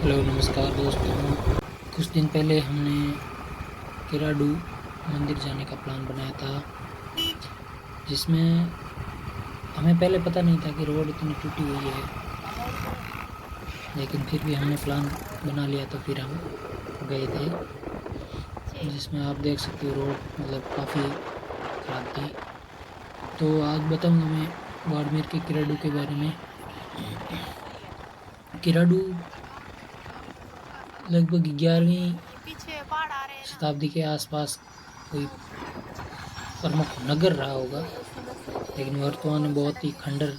Hello नमस्कार दोस्तों। कुछ दिन पहले हमने किराडू मंदिर जाने का प्लान बनाया था, जिसमें हमें पहले पता नहीं था कि रोड इतनी टूटी हुई है, लेकिन फिर भी हमने प्लान बना लिया तो फिर हम गए थे। जिसमें आप देख सकते हो रोड मतलब काफ़ी ख़राब थी। तो आज बताऊंगा मैं बाड़मेर के किराडू के बारे में। किराडू लगभग 11वीं शताब्दी के आसपास कोई प्रमुख नगर रहा होगा, लेकिन वर्तमान में बहुत ही खंडर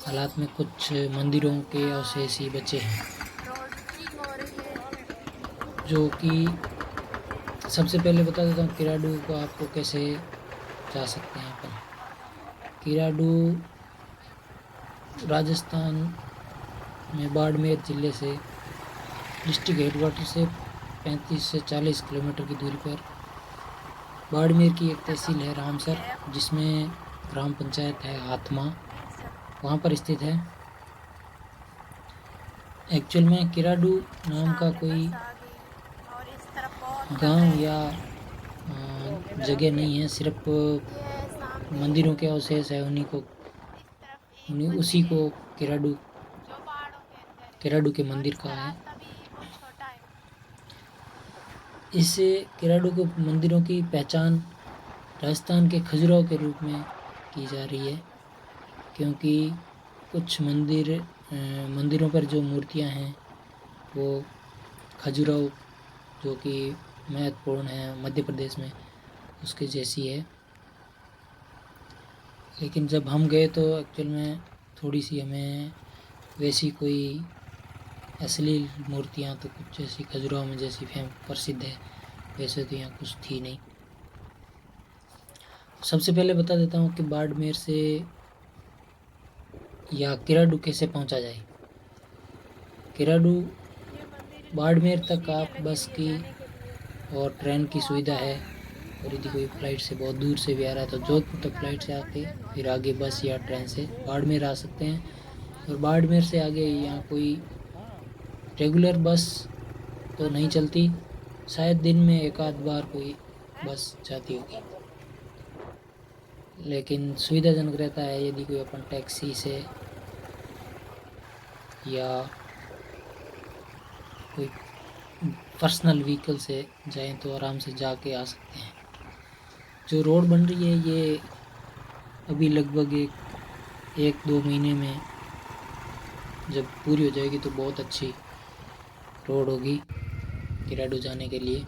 हालात में कुछ मंदिरों के अवशेष ही बचे हैं। जो कि सबसे पहले बता देता हूँ किराडू को आपको कैसे जा सकते हैं अपन। किराडू राजस्थान में बाड़मेर जिले से डिस्ट्रिक्ट हेडक्वार्टर से 35 से 40 किलोमीटर की दूरी पर बाड़मेर की एक तहसील है रामसर, जिसमें ग्राम पंचायत है हाथमा, वहाँ पर स्थित है। एक्चुअल में किराडू नाम का कोई गांव या जगह नहीं है, सिर्फ मंदिरों के अवशेष है, उसी को किराडू के मंदिर का है। इस किराडू के मंदिरों की पहचान राजस्थान के खजुराहो के रूप में की जा रही है, क्योंकि कुछ मंदिरों पर जो मूर्तियां हैं वो खजुराहो, जो कि महत्वपूर्ण है मध्य प्रदेश में, उसके जैसी है। लेकिन जब हम गए तो एक्चुअल में थोड़ी सी हमें वैसी कोई असली मूर्तियाँ तो कुछ जैसी खजुराहो में जैसी प्रसिद्ध है वैसे तो यहाँ कुछ थी नहीं। सबसे पहले बता देता हूँ कि बाड़मेर से या किराडू कैसे पहुँचा जाए। किराडू बाड़मेर तक आप बस की और ट्रेन की सुविधा है, और यदि कोई फ़्लाइट से बहुत दूर से भी आ रहा है तो जोधपुर तक फ़्लाइट से आके फिर आगे बस या ट्रेन से बाड़मेर आ सकते हैं। और बाड़मेर से आगे यहाँ कोई रेगुलर बस तो नहीं चलती, शायद दिन में एक आध बार कोई बस जाती होगी, लेकिन सुविधाजनक रहता है यदि कोई अपन टैक्सी से या कोई पर्सनल व्हीकल से जाएं तो आराम से जाके आ सकते हैं। जो रोड बन रही है ये अभी लगभग एक दो महीने में जब पूरी हो जाएगी तो बहुत अच्छी रोड होगी किराडू जाने के लिए।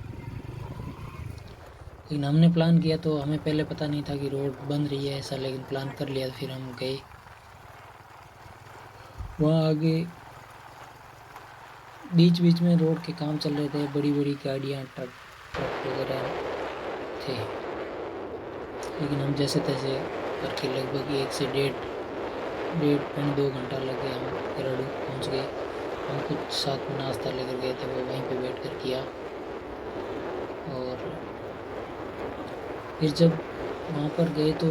लेकिन हमने प्लान किया तो हमें पहले पता नहीं था कि रोड बन रही है ऐसा, लेकिन प्लान कर लिया, फिर हम गए। वहाँ आगे बीच बीच में रोड के काम चल रहे थे, बड़ी बड़ी गाड़ियाँ ट्रक वगैरह थे, लेकिन हम जैसे तैसे करके लगभग 1 से डेढ़ 2 घंटा लग गया, हम किराडू पहुँच गए। हम कुछ साथ में नाश्ता लेकर गए थे, वो वहीं पे बैठ कर किया। और फिर जब वहाँ पर गए तो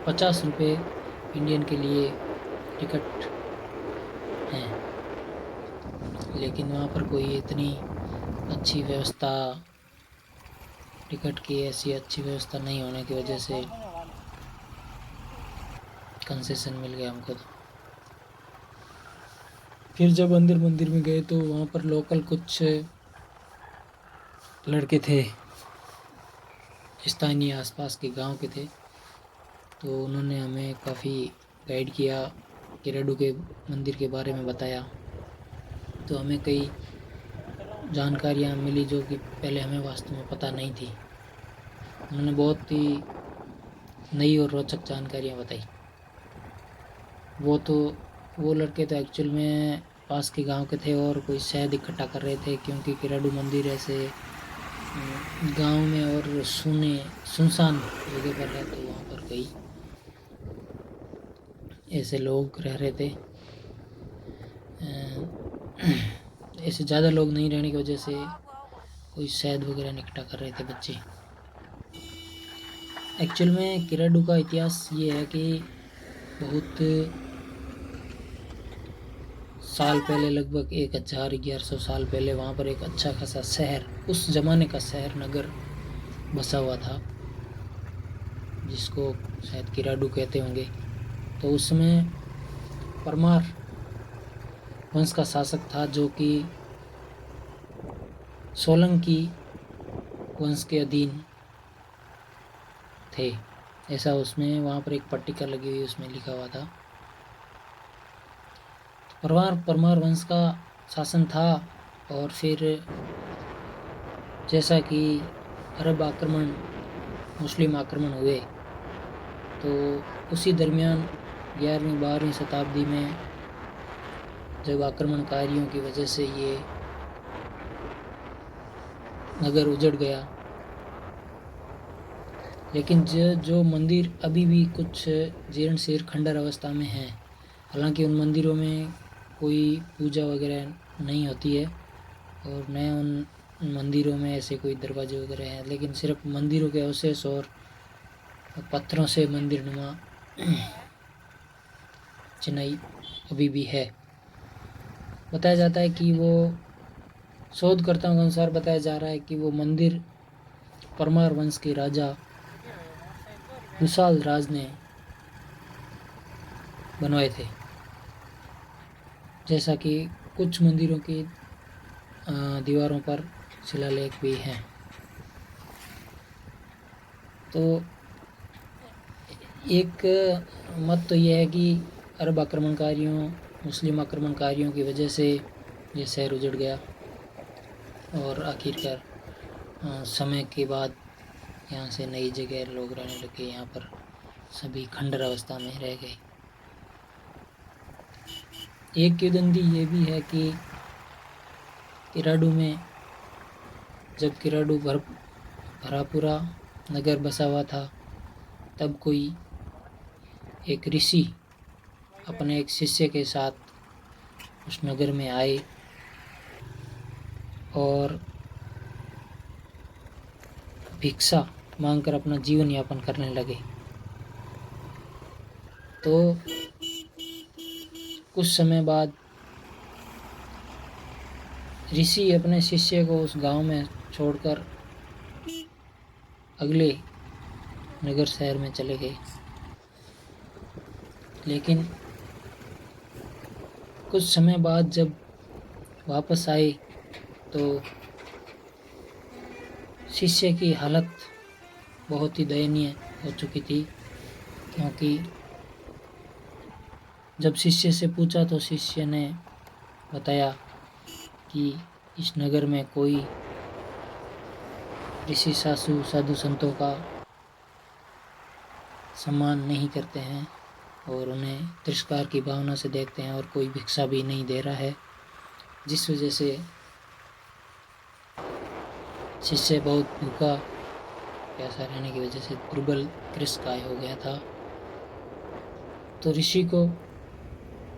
50 रुपये इंडियन के लिए टिकट हैं, लेकिन वहाँ पर कोई इतनी अच्छी व्यवस्था, टिकट की ऐसी अच्छी व्यवस्था नहीं होने की वजह से कंसेशन मिल गया हमको। तो फिर जब अंदर मंदिर में गए तो वहाँ पर लोकल कुछ लड़के थे, स्थानीय आसपास के गांव के थे, तो उन्होंने हमें काफ़ी गाइड किया, किराडू के मंदिर के बारे में बताया। तो हमें कई जानकारियाँ मिली जो कि पहले हमें वास्तव में पता नहीं थी। उन्होंने बहुत ही नई और रोचक जानकारियाँ बताई। वो लड़के तो एक्चुअल में पास के गांव के थे और कोई शहद इकट्ठा कर रहे थे, क्योंकि किराडू मंदिर ऐसे गांव में और सुनसान जगह पर है, तो वहाँ पर कई ऐसे लोग रह रहे थे। ऐसे ज़्यादा लोग नहीं रहने की वजह से कोई शहद वगैरह इकट्ठा कर रहे थे बच्चे। एक्चुअल में किराडू का इतिहास ये है कि बहुत साल पहले, लगभग 1100 साल पहले वहाँ पर एक अच्छा खासा शहर, उस ज़माने का शहर नगर बसा हुआ था, जिसको शायद किराडू कहते होंगे। तो उसमें परमार वंश का शासक था, जो कि सोलंकी वंश के अधीन थे, ऐसा उसमें वहाँ पर एक पट्टिका लगी हुई, उसमें लिखा हुआ था। परमार वंश का शासन था। और फिर जैसा कि अरब आक्रमण, मुस्लिम आक्रमण हुए, तो उसी दरमियान 11वीं-12वीं शताब्दी में जब आक्रमणकारियों की वजह से ये नगर उजड़ गया, लेकिन जो मंदिर अभी भी कुछ जीर्ण शीर्ण खंडर अवस्था में हैं, हालांकि उन मंदिरों में कोई पूजा वगैरह नहीं होती है, और न उन मंदिरों में ऐसे कोई दरवाजे वगैरह हैं, लेकिन सिर्फ मंदिरों के अवशेष और पत्थरों से मंदिर नुमा चिनाई अभी भी है। बताया जाता है कि वो, शोधकर्ताओं के अनुसार बताया जा रहा है कि वो मंदिर परमार वंश के राजा विशाल राज ने बनवाए थे, जैसा कि कुछ मंदिरों की दीवारों पर शिलालेख भी हैं। तो एक मत तो यह है कि अरब आक्रमणकारियों, मुस्लिम आक्रमणकारियों की वजह से ये शहर उजड़ गया, और आखिरकार समय के बाद यहाँ से नई जगह लोग रहने लगे, यहाँ पर सभी खंडर अवस्था में रह गए। एक किंवदंती ये भी है कि किराडू में, जब किराडू भरापुरा नगर बसा हुआ था, तब कोई एक ऋषि अपने एक शिष्य के साथ उस नगर में आए और भिक्षा मांगकर अपना जीवन यापन करने लगे। तो कुछ समय बाद ऋषि अपने शिष्य को उस गांव में छोड़कर अगले नगर शहर में चले गए, लेकिन कुछ समय बाद जब वापस आए तो शिष्य की हालत बहुत ही दयनीय हो चुकी थी, क्योंकि जब शिष्य से पूछा तो शिष्य ने बताया कि इस नगर में कोई ऋषि साधु संतों का सम्मान नहीं करते हैं और उन्हें तिरस्कार की भावना से देखते हैं, और कोई भिक्षा भी नहीं दे रहा है, जिस वजह से शिष्य बहुत भूखा प्यासा रहने की वजह से दुर्बल कृशकाय हो गया था। तो ऋषि को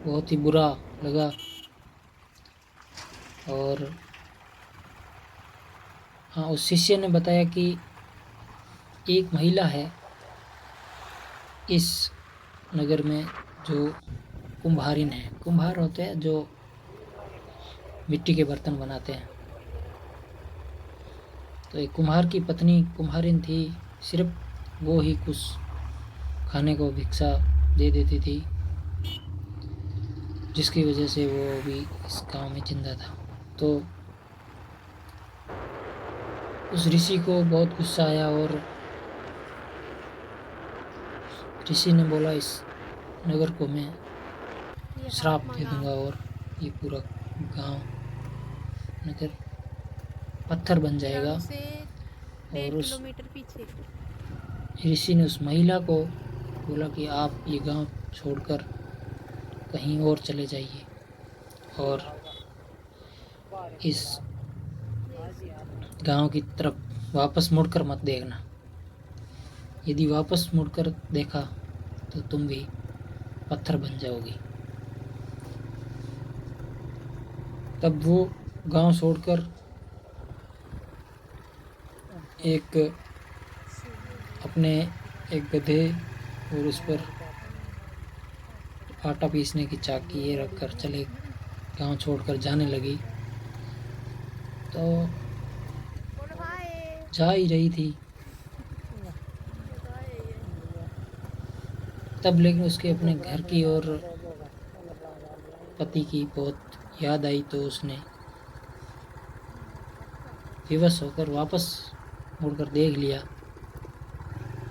बहुत ही बुरा लगा, और हाँ, उस शिष्य ने बताया कि एक महिला है इस नगर में जो कुम्हारिन है। कुम्हार होते हैं जो मिट्टी के बर्तन बनाते हैं। तो एक कुम्हार की पत्नी कुम्हारिन थी, सिर्फ वो ही कुछ खाने को भिक्षा दे देती थी, जिसकी वजह से वो भी इस गांव में जिंदा था। तो उस ऋषि को बहुत गुस्सा आया और ऋषि ने बोला, इस नगर को मैं श्राप दे दूंगा और ये पूरा गांव, नगर पत्थर बन जाएगा। और उस ऋषि ने उस महिला को बोला कि आप ये गांव छोड़कर कहीं और चले जाइए और इस गांव की तरफ वापस मुड़कर मत देखना। यदि वापस मुड़कर देखा तो तुम भी पत्थर बन जाओगी। तब वो गांव छोड़कर अपने एक गधे और उस पर आटा पीसने की चाकी ये रखकर चले गांव छोड़कर जाने लगी तो जा ही रही थी तब, लेकिन उसके अपने घर की और पति की बहुत याद आई तो उसने विवश होकर वापस मुड़कर देख लिया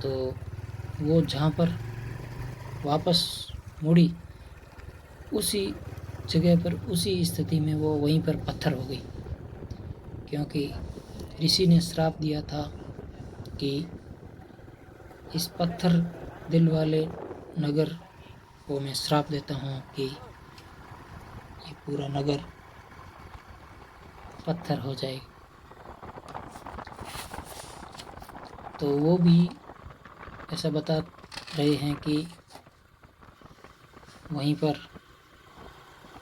तो वो जहाँ पर वापस मुड़ी उसी जगह पर, उसी स्थिति में वो वहीं पर पत्थर हो गई, क्योंकि ऋषि ने श्राप दिया था कि इस पत्थर दिल वाले नगर को मैं श्राप देता हूँ कि ये पूरा नगर पत्थर हो जाए। तो वो भी ऐसा बता रहे हैं कि वहीं पर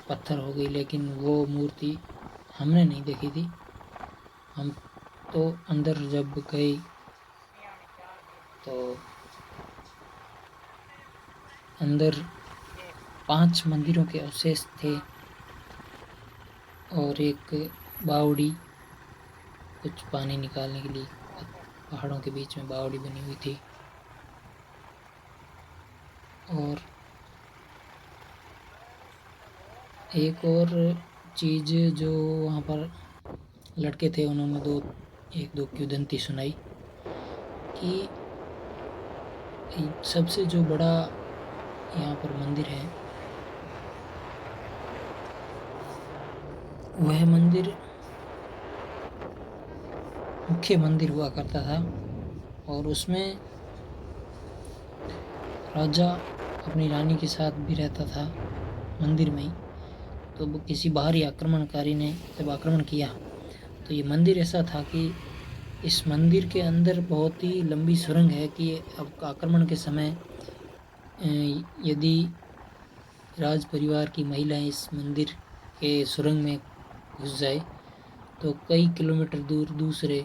पत्थर हो गई, लेकिन वो मूर्ति हमने नहीं देखी थी। हम तो अंदर जब गए तो अंदर 5 मंदिरों के अवशेष थे और एक बावड़ी, कुछ पानी निकालने के लिए पहाड़ों के बीच में बावड़ी बनी हुई थी। और एक और चीज़ जो वहाँ पर लड़के थे उन्होंने एक दो किंवदंती सुनाई कि सबसे जो बड़ा यहाँ पर मंदिर है वह मंदिर मुख्य मंदिर हुआ करता था और उसमें राजा अपनी रानी के साथ भी रहता था मंदिर में ही। तो किसी बाहरी आक्रमणकारी ने जब आक्रमण किया तो ये मंदिर ऐसा था कि इस मंदिर के अंदर बहुत ही लंबी सुरंग है कि अब आक्रमण के समय यदि राज परिवार की महिलाएं इस मंदिर के सुरंग में घुस जाए तो कई किलोमीटर दूर दूसरे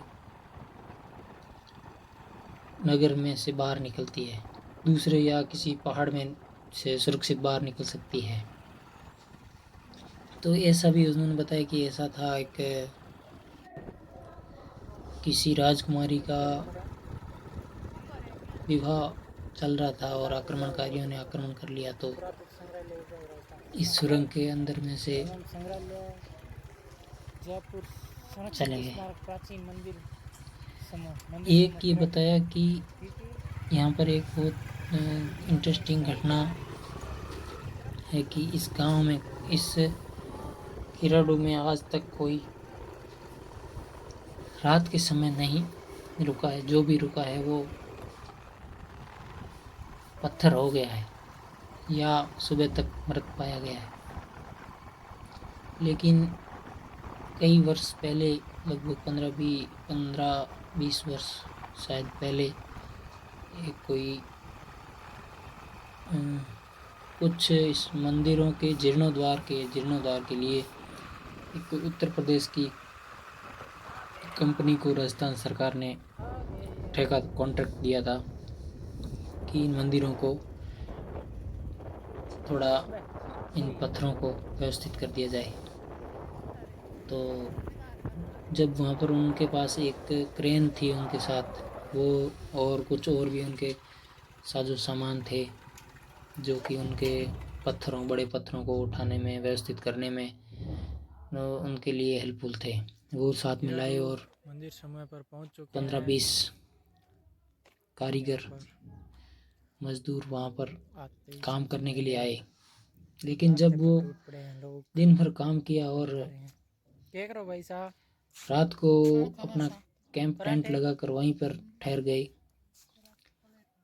नगर में से बाहर निकलती है, दूसरे या किसी पहाड़ में से सुरक्षित बाहर निकल सकती है। तो ऐसा भी उन्होंने बताया कि ऐसा था, एक किसी राजकुमारी का विवाह चल रहा था और आक्रमणकारियों ने आक्रमण कर लिया तो इस सुरंग के अंदर में से चले गए। एक ये बताया कि यहाँ पर एक बहुत इंटरेस्टिंग घटना है कि इस गांव में, इस किराडू में आज तक कोई रात के समय नहीं रुका है। जो भी रुका है वो पत्थर हो गया है या सुबह तक मृत पाया गया है। लेकिन कई वर्ष पहले, लगभग 15-20 वर्ष शायद पहले, एक कोई कुछ इस मंदिरों के जीर्णोद्धार के लिए एक उत्तर प्रदेश की कंपनी को राजस्थान सरकार ने ठेका कॉन्ट्रैक्ट दिया था कि इन मंदिरों को थोड़ा, इन पत्थरों को व्यवस्थित कर दिया जाए। तो जब वहाँ पर उनके पास एक क्रेन थी उनके साथ, वो और कुछ और भी उनके साजो सामान थे जो कि उनके बड़े पत्थरों को उठाने में, व्यवस्थित करने में उनके लिए हेल्पफुल थे। वो साथ में लाए और मंदिर समय पर पहुंच चुके 15-20 कारीगर मजदूर वहाँ पर काम करने के लिए आए। लेकिन जब वो दिन भर काम किया और रात को अपना कैंप टेंट लगाकर वहीं पर ठहर गए,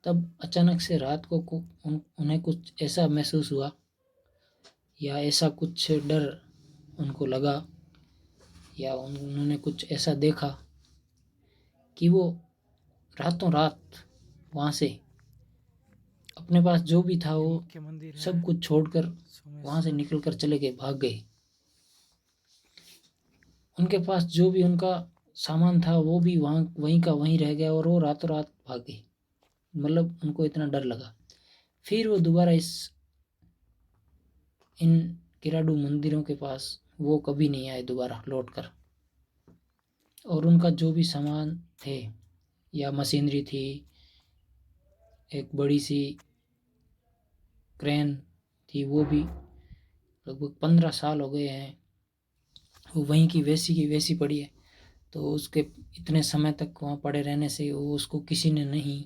तब अचानक से रात को उन्हें कुछ ऐसा महसूस हुआ या ऐसा कुछ डर उनको लगा या उन्होंने कुछ ऐसा देखा कि वो रातों रात वहाँ से अपने पास जो भी था वो सब कुछ छोड़कर वहाँ से निकलकर चले गए, भाग गए। उनके पास जो भी उनका सामान था वो भी वहीं का वहीं रह गया और वो रातों रात भाग गए। मतलब उनको इतना डर लगा। फिर वो दोबारा इन किराडू मंदिरों के पास वो कभी नहीं आए दोबारा लौट कर। और उनका जो भी सामान थे या मशीनरी थी, एक बड़ी सी क्रेन थी, वो भी लगभग 15 साल हो गए हैं, वो वहीं की वैसी पड़ी है। तो उसके इतने समय तक वहाँ पड़े रहने से वो उसको किसी ने नहीं,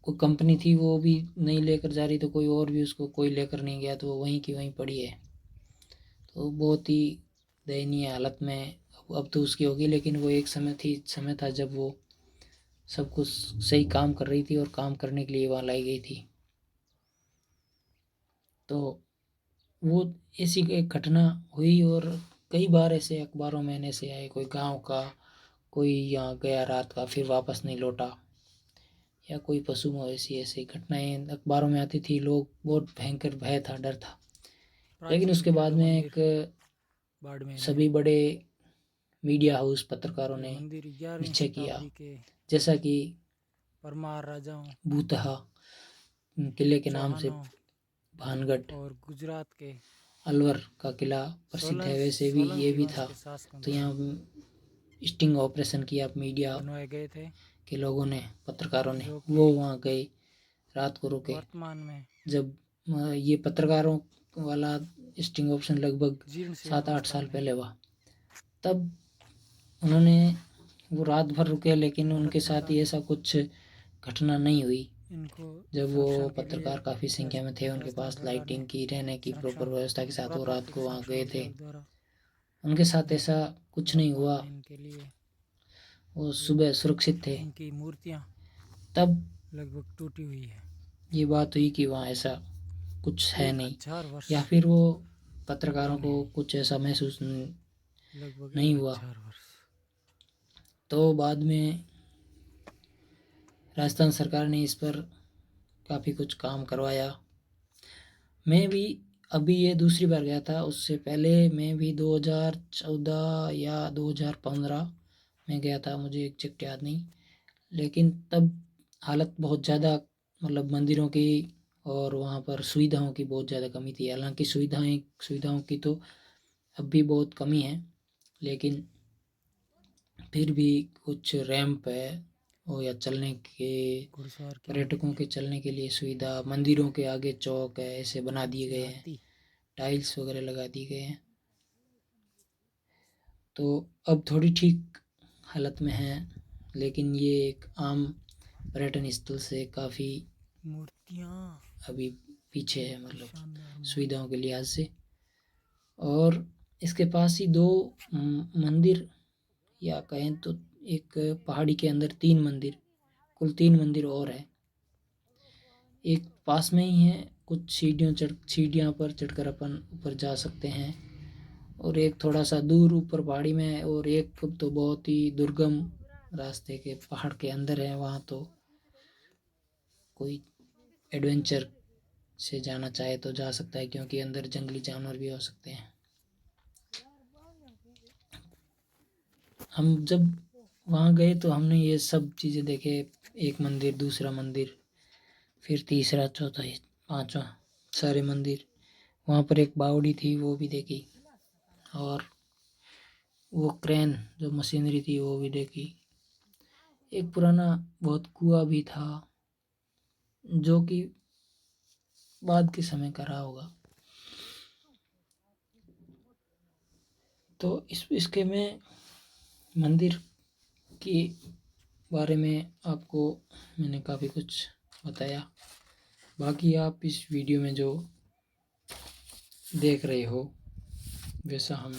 कोई कंपनी थी वो भी नहीं लेकर जा रही, तो कोई और भी उसको कोई लेकर नहीं गया, तो वो वहीं की वहीं पड़ी है। तो बहुत ही दयनीय हालत में अब तो उसकी होगी, लेकिन वो एक समय था जब वो सब कुछ सही काम कर रही थी और काम करने के लिए वहाँ लाई गई थी। तो वो ऐसी एक घटना हुई, और कई बार ऐसे अखबारों में ऐसे आए, कोई गांव का कोई यहाँ गया रात का फिर वापस नहीं लौटा, या कोई पशु मवेशी, ऐसी घटनाएं अखबारों में आती थी। लोग बहुत भयंकर भय था, डर था। लेकिन प्राचीन उसके बाद किराडू में मंदिर एक बाड़मेर में। सभी बड़े मीडिया हाउस पत्रकारों ये ने मंदिर 11वीं निश्चय किया, शताब्दी के जैसा कि परमार राजाओं, भूतहा किले के नाम से चौहानों भानगढ़ और गुजरात के अलवर का किला प्रसिद्ध है, वैसे भी ये सोलंकी भी वंश था। के शासकों तो द्वारा यहाँ स्टिंग ऑपरेशन किया मीडिया बनवाए गए थे, के लोगों ने, पत्रकारों ने। जो वो कि वहाँ गए, रात को रुके। वर्तमान में जब ये पत्रकारों वाला स्टिंग ऑपरेशन लगभग जीर्ण शीर्ण 7-8 अवस्था साल में पहले हुआ, तब उन्होंने वो रात भर रुके, लेकिन भारत उनके साथ सरकार ही ऐसा कुछ घटना नहीं हुई। इनको जब वो संरक्षण के लिए पत्रकार काफ़ी संख्या में थे, उनके राजस्थान पास सरकार ने लाइटिंग की, रहने की प्रॉपर संरक्षण व्यवस्था के साथ वो रात पुरातात्विक को वहाँ संरक्षण गए थे, विभाग द्वारा उनके साथ जो ऐसा कि कुछ नहीं वर्तमान हुआ, में इनके लिए वो सुबह सुरक्षित थे। इनकी मूर्तियां तब लगभग टूटी हुई है। ये बात हुई कि वहाँ ऐसा कुछ है नहीं, 1000 वर्ष या फिर वो पत्रकारों पुराने को हैं, कुछ ऐसा महसूस लगभग नहीं हुआ। 1000 वर्ष। तो बाद में राजस्थान सरकार ने इस पर काफ़ी कुछ काम करवाया। मैं भी अभी ये दूसरी बार गया था, उससे पहले मैं भी 2014 या 2015 में गया था, मुझे एग्जैक्ट याद नहीं। लेकिन तब हालत बहुत ज़्यादा, मतलब मंदिरों की और वहाँ पर सुविधाओं की बहुत ज़्यादा कमी थी। हालांकि सुविधाओं की तो अब भी बहुत कमी है, लेकिन फिर भी कुछ रैंप है, और या चलने के घुड़सवार की पर्यटकों मूर्ति, के चलने के लिए सुविधा, मंदिरों के आगे चौक है, ऐसे बना दिए गए हैं, हाथी, टाइल्स वगैरह लगा दिए गए हैं। तो अब थोड़ी ठीक हालत में है, लेकिन ये एक आम पर्यटन स्थल से काफ़ी मूर्तियाँ, अभी पीछे है, मतलब शानदार सुविधाओं के लिहाज से। और इसके पास ही दो मंदिर, या कहें तो एक पहाड़ी के अंदर 3 मंदिर, कुल 3 मंदिर और है। एक पास में ही है, कुछ सीढ़ियाँ पर चढ़कर अपन ऊपर जा सकते हैं, और एक थोड़ा सा दूर ऊपर पहाड़ी में है, और एक तो बहुत ही दुर्गम रास्ते के पहाड़ के अंदर है। वहाँ तो कोई एडवेंचर से जाना चाहे तो जा सकता है, क्योंकि अंदर जंगली जानवर भी हो सकते हैं। हम जब वहाँ गए तो हमने ये सब चीज़ें देखे, एक मंदिर, दूसरा मंदिर, फिर तीसरा, चौथा, पांचवा, सारे मंदिर। वहाँ पर एक बावड़ी थी, वो भी देखी, और वो क्रेन जो मशीनरी थी वो भी देखी। एक पुराना बहुत कुआं भी था, जो कि बाद के समय का रहा होगा। तो इसके में मंदिर के बारे में आपको मैंने काफ़ी कुछ बताया। बाकी आप इस वीडियो में जो देख रहे हो, वैसा हम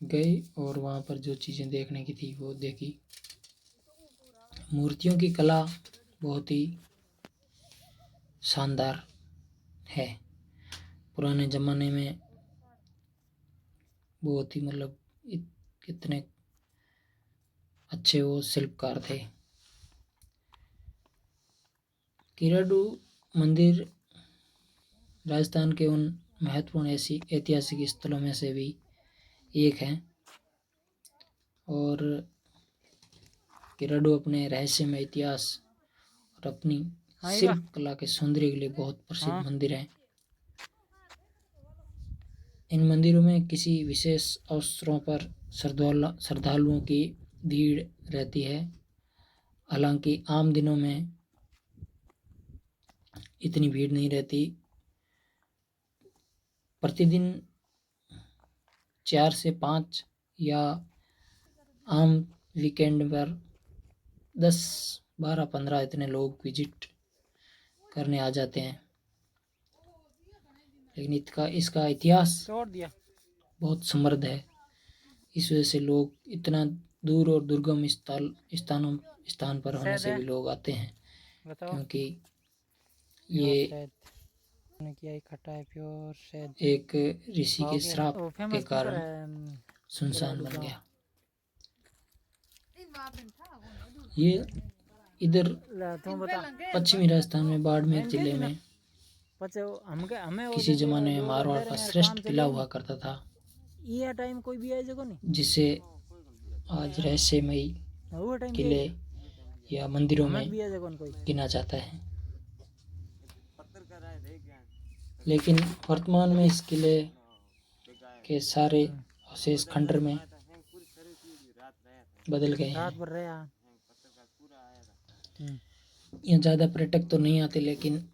गए और वहाँ पर जो चीज़ें देखने की थी वो देखी। मूर्तियों की कला बहुत ही शानदार है। पुराने ज़माने में बहुत ही, मतलब कितने अच्छे वो शिल्पकार थे। किराडू मंदिर राजस्थान के उन महत्वपूर्ण ऐसी ऐतिहासिक स्थलों में से भी एक है, और किराडू अपने रहस्यमय इतिहास और अपनी आएगा शिल्प कला के सौंदर्य के लिए बहुत प्रसिद्ध हाँ। मंदिर है। इन मंदिरों में किसी विशेष अवसरों पर श्रद्धालुओं की भीड़ रहती है। हालांकि आम दिनों में इतनी भीड़ नहीं रहती। प्रतिदिन 4 से 5 या आम वीकेंड पर 10, 12, 15 इतने लोग विजिट करने आ जाते हैं। लेकिन इसका इतिहास तोड़ दिया। बहुत समृद्ध है। इस वजह से लोग इतना दूर और दुर्गम स्थान पर होने से भी लोग आते हैं, बताओ। क्योंकि ये किया इकट्ठा है प्योर शहद एक ऋषि के श्राप के कारण सुनसान बन गया। ये इधर पश्चिमी राजस्थान में बाड़मेर जिले में किसी जमाने में मारवाड़ का श्रेष्ठ किला हुआ करता था, ये टाइम कोई भी आए जगह नहीं, जिसे आज रहस्यमयी किले या मंदिरों में गिना जाता है। लेकिन वर्तमान में इस किले के सारे अवशेष खंडर में बदल गए हैं। यहाँ ज़्यादा पर्यटक तो नहीं आते, लेकिन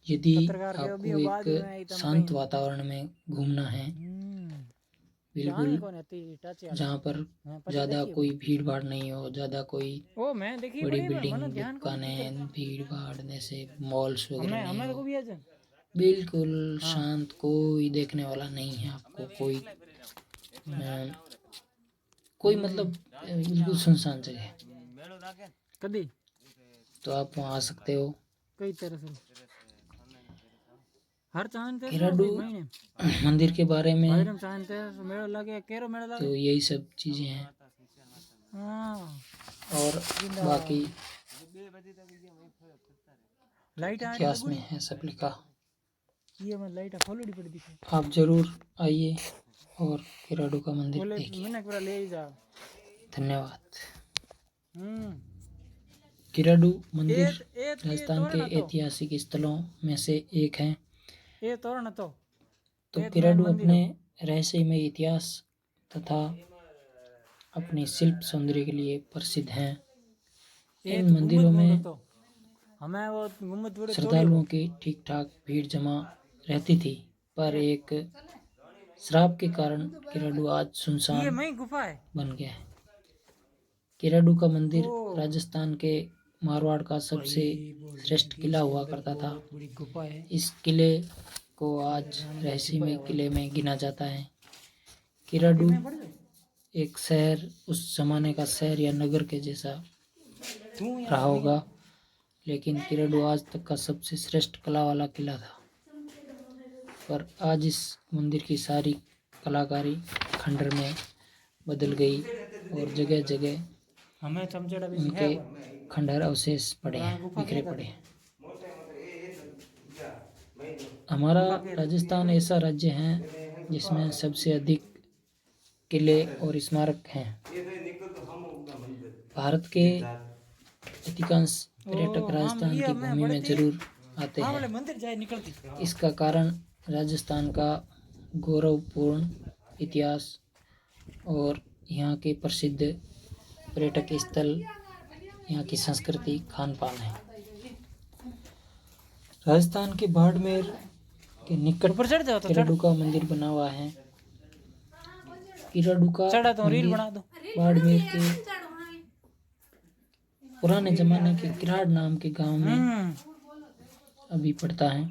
यदि आपको एक शांत वातावरण में घूमना है, बिल्कुल जहाँ पर ज़्यादा कोई भीड़ भाड़ नहीं हो, ज़्यादा कोई बड़ी बिल्डिंग, दुकानें, भीड़ भाड़ जैसे मॉल्स वगैरह नहीं हो, बिल्कुल शांत, कोई देखने वाला नहीं है आपको, कोई मतलब बिल्कुल सुनसान जगह है, तो आप वहाँ आ सकते हो। कई तरह से हर किराडू मंदिर के बारे में मेला तो यही सब चीजें हैं, और बाकी इतिहास में है सब लिखा। आप जरूर आइए और किराडू का मंदिर देखिए। धन्यवाद। किराडू मंदिर राजस्थान के ऐतिहासिक स्थलों में से एक है। तो किराडू अपने रहस्यमय इतिहास तथा अपनी शिल्प सौंदर्य के लिए प्रसिद्ध हैं। इन मंदिरों में श्रद्धालुओं की ठीक ठाक भीड़ जमा रहती थी, पर एक श्राप के कारण किराडू आज सुनसान बन गया है। किराडू का मंदिर राजस्थान के मारवाड़ का सबसे श्रेष्ठ किला हुआ करता था। इस किले को आज रहस्यमय किले में गिना जाता है। किराडू एक शहर, उस जमाने का शहर या नगर के जैसा रहा होगा, लेकिन किराडू आज तक का सबसे श्रेष्ठ कला वाला किला था। पर आज इस मंदिर की सारी कलाकारी खंडर में बदल गई और जगह जगह उनके खंडहर अवशेष पड़े हैं, बिखरे पड़े हैं। हमारा राजस्थान ऐसा राज्य है जिसमें सबसे अधिक किले और स्मारक हैं। भारत के अधिकांश पर्यटक राजस्थान की भूमि में जरूर आते हैं। इसका कारण राजस्थान का गौरवपूर्ण इतिहास और यहाँ के प्रसिद्ध पर्यटक स्थल, यहाँ की संस्कृति, खान पान है। राजस्थान के बाड़मेर के निकट किराडू का मंदिर बना हुआ है। किराडू का मंदिर बाड़मेर के पुराने जमाने के किराड़ नाम के गांव में अभी पड़ता है,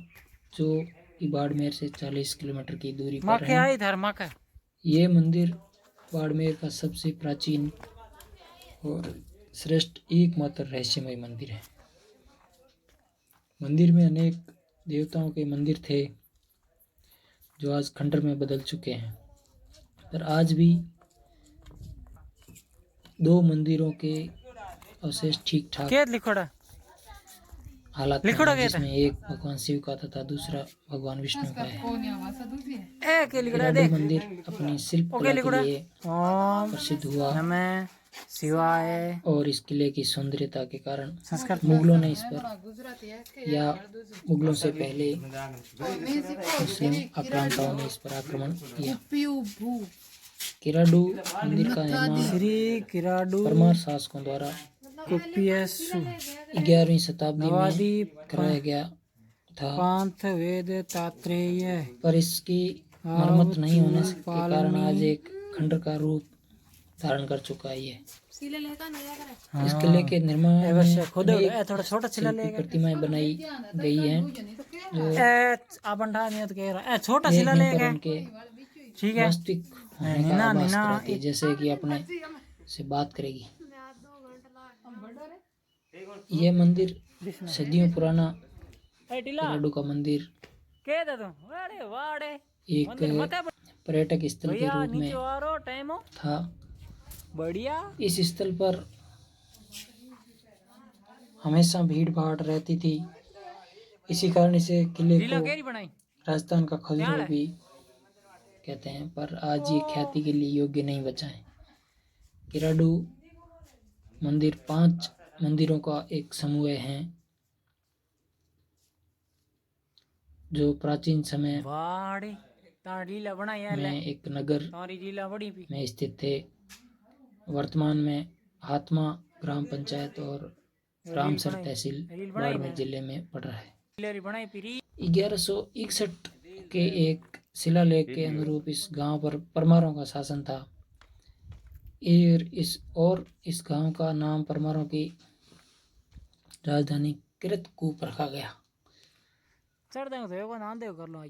जो कि बाड़मेर से 40 किलोमीटर की दूरी पर है। ये मंदिर बाड़मेर का सबसे प्राचीन और श्रेष्ठ एकमात्र रहस्यमय मंदिर है। मंदिर में अनेक देवताओं के मंदिर थे जो आज खंडर में बदल चुके हैं, पर आज भी 2 मंदिरों के अवशेष ठीक ठाक हालात में हैं, जिसमें एक भगवान शिव का तथा दूसरा भगवान विष्णु का है। किराडू मंदिर अपनी शिल्प कला के लिए प्रसिद्ध हुआ शिवाय और इस किले की सौंदर्यता के कारण संस्कृत मुगलों ने इस पर या मुगलों से पहले मुस्लिम आक्रांताओं ने इस पर आक्रमण किया। किराडू मंदिर का निर्माण श्री किराडू परमार शासकों द्वारा कुपियसु 11वीं शताब्दी में नवादीप कराया गया था, पांथ वेद तात्रेय पर इसकी मरम्मत नहीं होने के कारण आज एक खंडर का रूप धारण कर चुका है। ये इस किले के निर्माण में अनेक थोड़ा छोटा शिल्पी प्रतिमाएं बनाई गई हैं जो छोटा देखने पर उनके ठीक है वास्तविक होने का आभास कराती है। जैसे कि अपने से बात करेगी। ये मंदिर सदियों पुराना किराडू का मंदिर एक पर्यटक स्थल के रूप में था। बढ़िया इस स्थल पर हमेशा भीड़ भाड़ रहती थी। इसी कारण इसे किले को राजस्थान का खजुराहो भी कहते हैं, पर आज ये ख्याति के लिए योग्य नहीं बचा है। किराडू मंदिर 5 मंदिरों का एक समूह है जो प्राचीन समय में एक नगर में स्थित थे। वर्तमान में हातमा ग्राम पंचायत और रामसर तहसील बाड़मेर जिले में पड़ रहा है। 1161 के एक शिलालेख के अनुरूप इस गांव पर परमारों का शासन था। इस गांव का नाम परमारों की राजधानी किरतकूप रखा गया।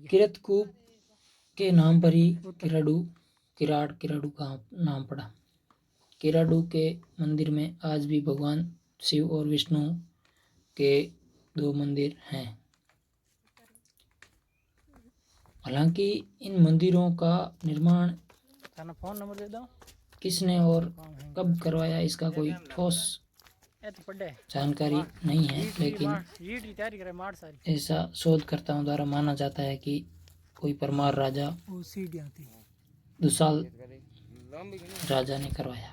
किरतकूप के नाम पर ही किराडू गांव नाम पड़ा। किराडू के मंदिर में आज भी भगवान शिव और विष्णु के 2 मंदिर हैं। हालांकि इन मंदिरों का निर्माण फोन नंबर दे दो किसने और कब करवाया इसका कोई ठोस जानकारी नहीं है, लेकिन ऐसा शोधकर्ताओं द्वारा माना जाता है कि कोई परमार राजा दुसाल राजा ने करवाया।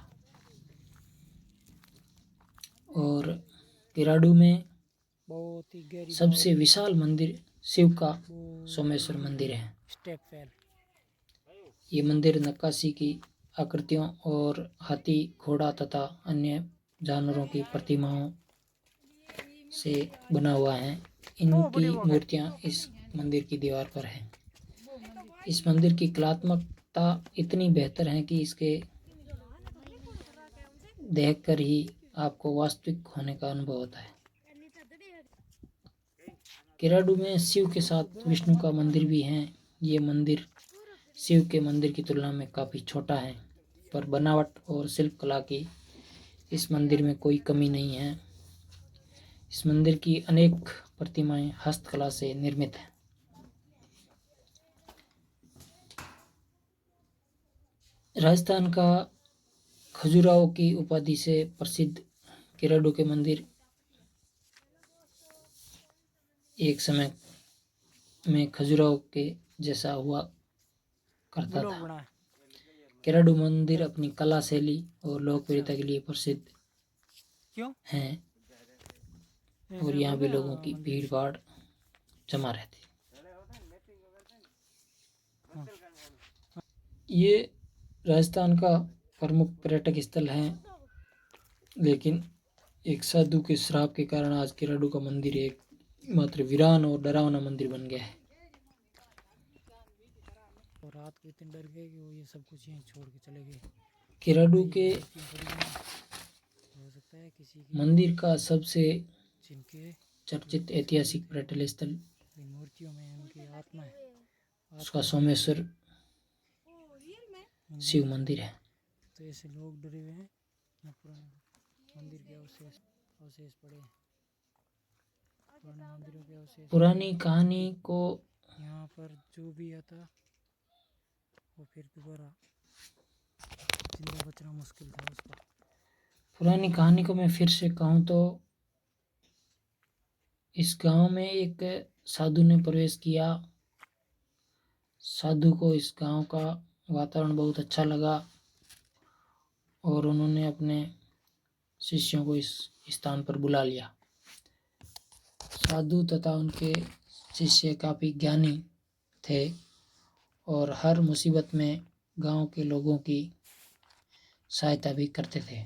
और किराडू में सबसे विशाल मंदिर शिव का सोमेश्वर मंदिर है। ये मंदिर नक्काशी की आकृतियों और हाथी, घोड़ा तथा अन्य जानवरों की प्रतिमाओं से बना हुआ है। इनकी मूर्तियां इस मंदिर की दीवार पर है। इस मंदिर की कलात्मकता इतनी बेहतर है कि इसके देखकर ही आपको वास्तविक होने का अनुभव होता है। किराडू में शिव के साथ विष्णु का मंदिर भी है। ये मंदिर शिव के मंदिर की तुलना में काफ़ी छोटा है, पर बनावट और शिल्पकला की इस मंदिर में कोई कमी नहीं है। इस मंदिर की अनेक प्रतिमाएं हस्तकला से निर्मित हैं। राजस्थान का खजुराहो की उपाधि से प्रसिद्ध किराडू के मंदिर एक समय में खजुराहो के जैसा हुआ करता था। किराडू मंदिर अपनी कला शैली और लोकप्रियता के लिए प्रसिद्ध हैं और यहाँ भी लोगों की भीड़ भाड़ जमा रहती है। ये राजस्थान का प्रमुख पर्यटक स्थल है, लेकिन एक साधु के श्राप के कारण आज किराडू का मंदिर एक मात्र वीरान और डरावना मंदिर बन गया है। और रात को इतने डर गए कि वो ये सब कुछ यहीं छोड़ के चले गए। किराडू के हो सकता है किसी की मंदिर का सबसे जिनके चर्चित ऐतिहासिक पर्यटन स्थल मूर्तियों में उनकी आत्मा है, उसका सोमेश्वर शिव मंदिर है। तो ऐसे लोग डरे हुए हैं ना, पुराने मंदिर के अवशेष पड़े हैं, पुराने मंदिरों के अवशेष। पुरानी कहानी को यहाँ पर जो भी आता वो फिर दोबारा जिंदा बचना मुश्किल था उसका। पुरानी कहानी को मैं फिर से कहूँ तो इस गांव में एक साधु ने प्रवेश किया। साधु को इस गांव का वातावरण बहुत अच्छा लगा और उन्होंने अपने शिष्यों को इस स्थान पर बुला लिया। साधु तथा उनके शिष्य काफ़ी ज्ञानी थे और हर मुसीबत में गांव के लोगों की सहायता भी करते थे।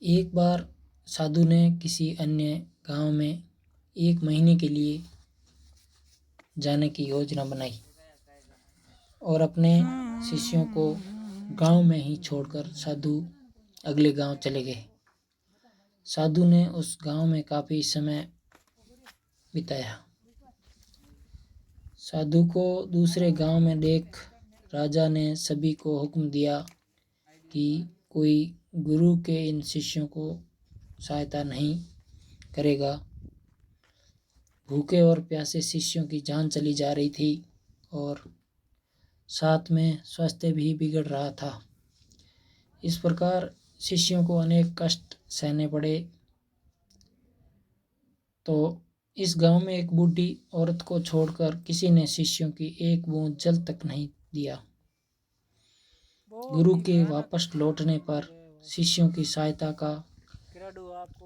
एक बार साधु ने किसी अन्य गांव में 1 महीने के लिए जाने की योजना बनाई और अपने शिष्यों को गांव में ही छोड़कर साधु अगले गांव चले गए। साधु ने उस गांव में काफ़ी समय बिताया। साधु को दूसरे गांव में देख राजा ने सभी को हुक्म दिया कि कोई गुरु के इन शिष्यों को सहायता नहीं करेगा। भूखे और प्यासे शिष्यों की जान चली जा रही थी और साथ में स्वास्थ्य भी बिगड़ रहा था। इस प्रकार शिष्यों को अनेक कष्ट सहने पड़े। तो इस गांव में एक बूढ़ी औरत को छोड़कर किसी ने शिष्यों की एक बूंद जल तक नहीं दिया। गुरु के वापस लौटने पर शिष्यों की सहायता का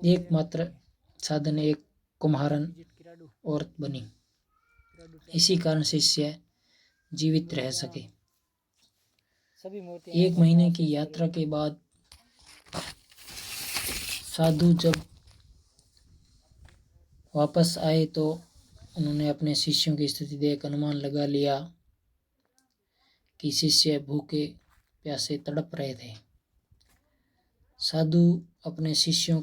एकमात्र साधन एक कुम्हारन औरत बनी। इसी कारण शिष्य जीवित रह सके। 1 महीने की यात्रा के बाद साधु जब वापस आए तो उन्होंने अपने शिष्यों की स्थिति देख अनुमान लगा लिया कि शिष्य भूखे प्यासे तड़प रहे थे। साधु अपने शिष्यों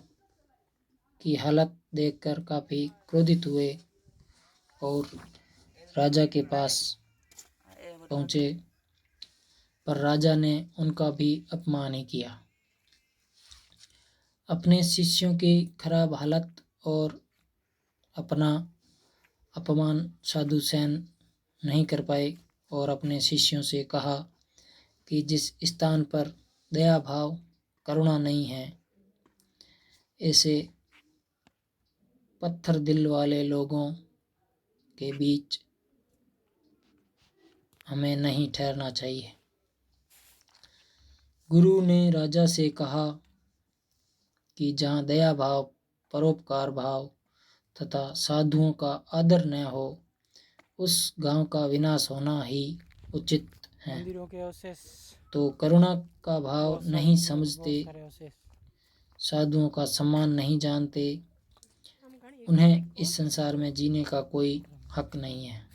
की हालत देखकर काफ़ी क्रोधित हुए और राजा के पास पहुँचे, पर राजा ने उनका भी अपमान ही किया। अपने शिष्यों की खराब हालत और अपना अपमान साधु सहन नहीं कर पाए और अपने शिष्यों से कहा कि जिस स्थान पर दया भाव करुणा नहीं है, ऐसे पत्थर दिल वाले लोगों के बीच हमें नहीं ठहरना चाहिए। गुरु ने राजा से कहा कि जहाँ दया भाव, परोपकार भाव तथा साधुओं का आदर न हो, उस गांव का विनाश होना ही उचित है। तो करुणा का भाव नहीं समझते, साधुओं का सम्मान नहीं जानते, उन्हें इस संसार में जीने का कोई हक नहीं है।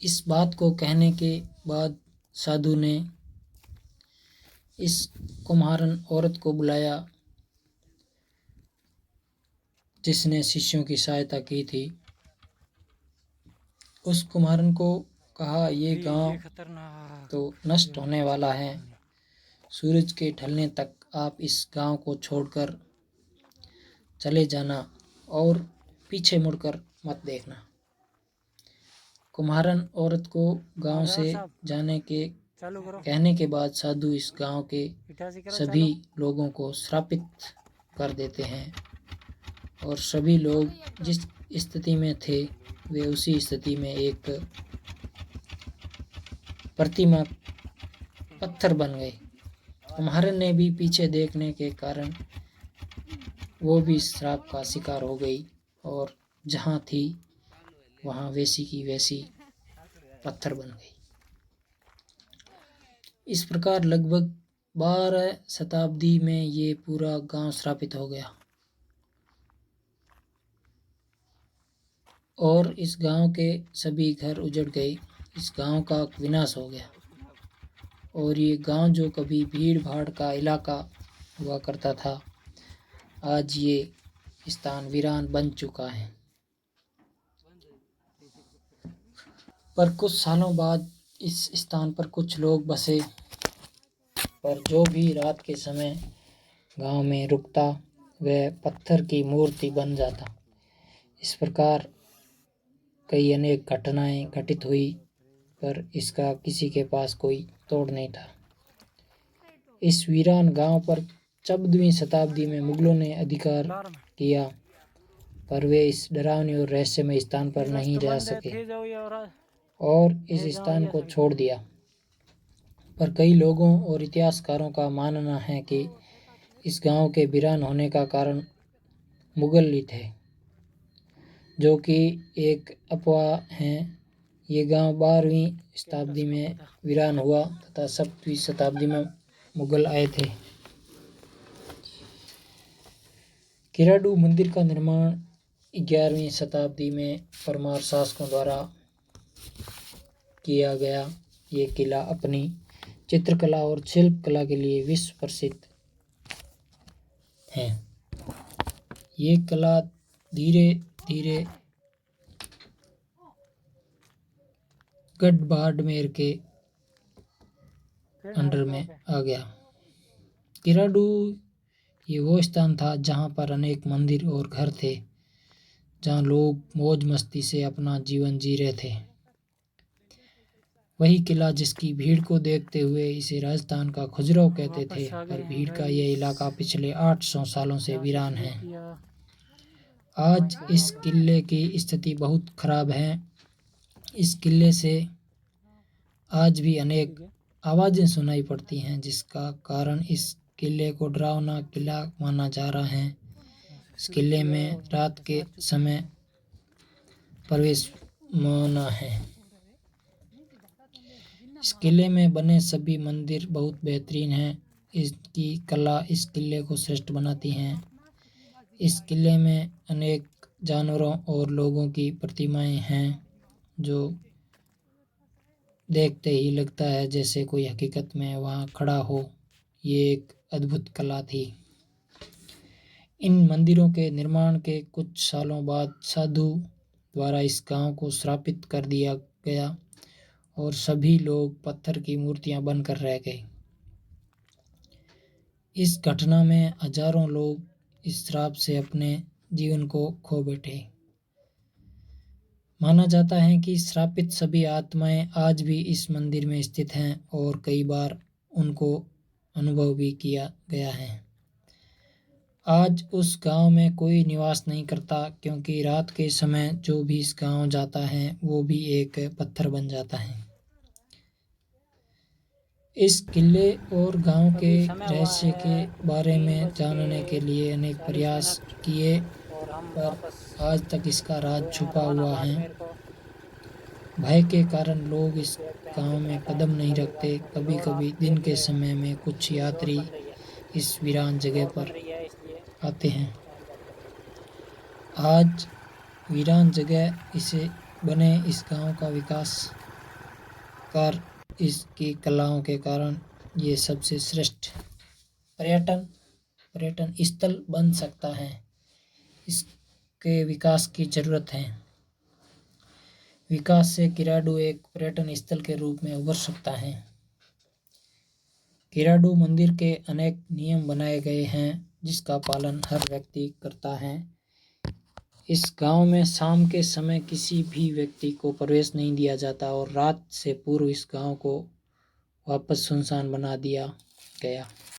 इस बात को कहने के बाद साधु ने इस कुम्हारन औरत को बुलाया जिसने शिष्यों की सहायता की थी। उस कुम्हारन को कहा, ये गांव तो नष्ट होने वाला है। सूरज के ढलने तक आप इस गांव को छोड़कर चले जाना और पीछे मुड़कर मत देखना। कुम्हारन औरत को गांव से जाने के कहने के बाद साधु इस गांव के सभी लोगों को श्रापित कर देते हैं और सभी लोग जिस स्थिति में थे वे उसी स्थिति में एक प्रतिमा पत्थर बन गए। कुम्हारन ने भी पीछे देखने के कारण वो भी श्राप का शिकार हो गई और जहाँ थी वहाँ वैसी की वैसी पत्थर बन गई। इस प्रकार लगभग 12 शताब्दी में ये पूरा गांव श्रापित हो गया और इस गांव के सभी घर उजड़ गए। इस गांव का विनाश हो गया और ये गांव जो कभी भीड़ भाड़ का इलाका हुआ करता था, आज ये स्थान वीरान बन चुका है। पर कुछ सालों बाद इस स्थान पर कुछ लोग बसे, पर जो भी रात के समय गांव में रुकता वह पत्थर की मूर्ति बन जाता। इस प्रकार कई अनेक घटनाएं घटित हुई, पर इसका किसी के पास कोई तोड़ नहीं था। इस वीरान गांव पर 14वीं शताब्दी में मुगलों ने अधिकार किया, पर वे इस डरावनी और रहस्यमय स्थान पर नहीं रह सके और इस स्थान को छोड़ दिया। पर कई लोगों और इतिहासकारों का मानना है कि इस गांव के वीरान होने का कारण मुगल ही थे, जो कि एक अफवाह है। ये गांव 12वीं शताब्दी में वीरान हुआ तथा 7वीं शताब्दी में मुगल आए थे। किराडू मंदिर का निर्माण 11वीं शताब्दी में परमार शासकों द्वारा किया गया। ये किला अपनी चित्रकला और शिल्प कला के लिए विश्व प्रसिद्ध है। ये कला धीरे धीरे गढ़ बाड़मेर के अंडर में आ गया। किराडू ये वो स्थान था जहाँ पर अनेक मंदिर और घर थे, जहाँ लोग मौज मस्ती से अपना जीवन जी रहे थे। वही किला जिसकी भीड़ को देखते हुए इसे राजस्थान का खजुराहो कहते थे, पर भीड़ का यह इलाका पिछले 800 सालों से वीरान है। आज इस किले की स्थिति बहुत खराब है। इस किले से आज भी अनेक आवाज़ें सुनाई पड़ती हैं, जिसका कारण इस किले को डरावना किला माना जा रहा है। इस किले में रात के समय प्रवेश मना है। इस किले में बने सभी मंदिर बहुत बेहतरीन हैं। इसकी कला इस किले को श्रेष्ठ बनाती हैं। इस किले में अनेक जानवरों और लोगों की प्रतिमाएं हैं, जो देखते ही लगता है जैसे कोई हकीकत में वहाँ खड़ा हो। ये एक अद्भुत कला थी। इन मंदिरों के निर्माण के कुछ सालों बाद साधु द्वारा इस गांव को श्रापित कर दिया गया और सभी लोग पत्थर की मूर्तियां बनकर रह गए। इस घटना में हजारों लोग इस श्राप से अपने जीवन को खो बैठे। माना जाता है कि श्रापित सभी आत्माएं आज भी इस मंदिर में स्थित हैं और कई बार उनको अनुभव भी किया गया है। आज उस गांव में कोई निवास नहीं करता, क्योंकि रात के समय जो भी इस गांव जाता है वो भी एक पत्थर बन जाता है। इस किले और गांव के रहस्य के बारे में जानने के लिए अनेक प्रयास किए, पर आज तक इसका राज छुपा हुआ है। भय के कारण लोग इस गांव में कदम नहीं रखते। कभी कभी दिन के समय में कुछ यात्री इस वीरान जगह पर आते हैं। आज वीरान जगह इसे बने इस गांव का विकास कर इसकी कलाओं के कारण ये सबसे श्रेष्ठ पर्यटन स्थल बन सकता है। इसके विकास की जरूरत है। विकास से किराडू एक पर्यटन स्थल के रूप में उभर सकता है। किराडू मंदिर के अनेक नियम बनाए गए हैं, जिसका पालन हर व्यक्ति करता है। इस गांव में शाम के समय किसी भी व्यक्ति को प्रवेश नहीं दिया जाता और रात से पूर्व इस गांव को वापस सुनसान बना दिया गया।